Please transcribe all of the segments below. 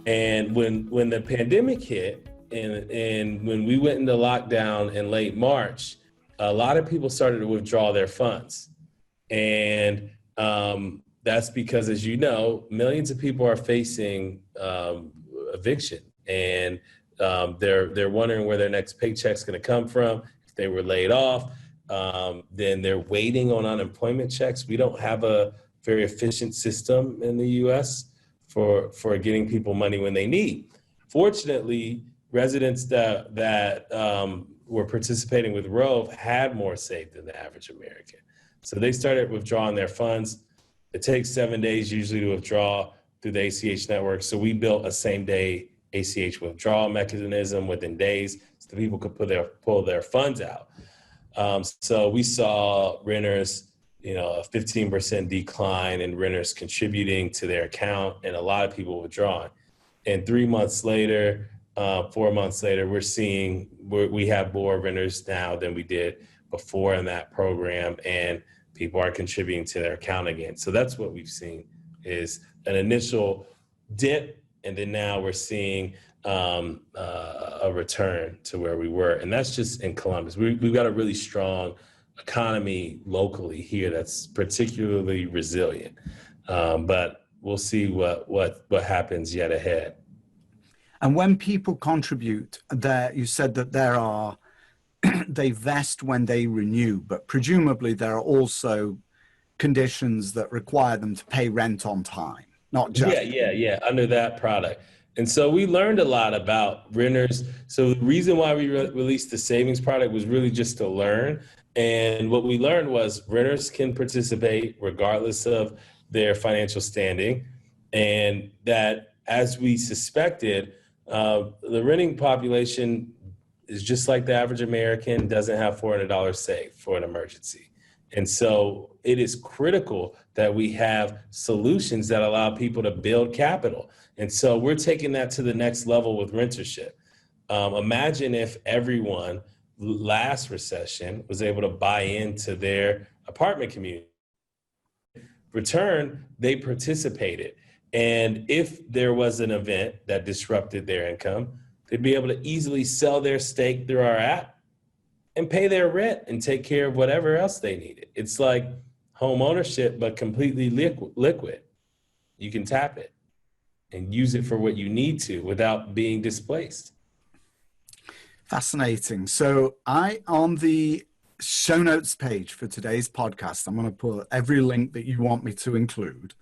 And when the pandemic hit and when we went into lockdown in late March, a lot of people started to withdraw their funds. And that's because, as you know, millions of people are facing eviction, and they're wondering where their next paycheck's going to come from. If they were laid off, then they're waiting on unemployment checks. We don't have a very efficient system in the U.S. for getting people money when they need. Fortunately, residents that were participating with Rhove had more saved than the average American. So they started withdrawing their funds. It takes 7 days usually to withdraw through the ACH network. So we built a same-day ACH withdrawal mechanism within days so people could pull their funds out. So we saw renters, a 15% decline in renters contributing to their account, and a lot of people withdrawing. And 3 months later, 4 months later, we have more renters now than we did before in that program, and people are contributing to their account again. So that's what we've seen, is an initial dip, and then now we're seeing a return to where we were. And that's just in Columbus. We've got a really strong economy locally here that's particularly resilient. But we'll see what happens yet ahead. And when people contribute, you said that they vest when they renew, but presumably there are also conditions that require them to pay rent on time, not just. Yeah, under that product. And so we learned a lot about renters. So the reason why we released the savings product was really just to learn. And what we learned was renters can participate regardless of their financial standing. And that, as we suspected, the renting population is just like the average American, doesn't have $400 saved for an emergency. And so it is critical that we have solutions that allow people to build capital. And so we're taking that to the next level with rentership. Imagine if everyone last recession was able to buy into their apartment community. Return, they participated. And if there was an event that disrupted their income, they'd be able to easily sell their stake through our app and pay their rent and take care of whatever else they needed. It's like home ownership, but completely liquid. You can tap it and use it for what you need to without being displaced. Fascinating. So on the show notes page for today's podcast, I'm going to put every link that you want me to include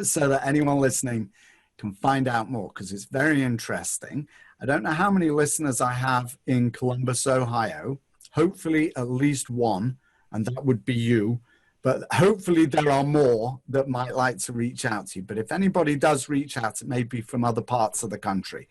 so that anyone listening can find out more, because it's very interesting. I don't know how many listeners I have in Columbus, Ohio. Hopefully at least one, and that would be you. But hopefully there are more that might like to reach out to you. But if anybody does reach out, it may be from other parts of the country.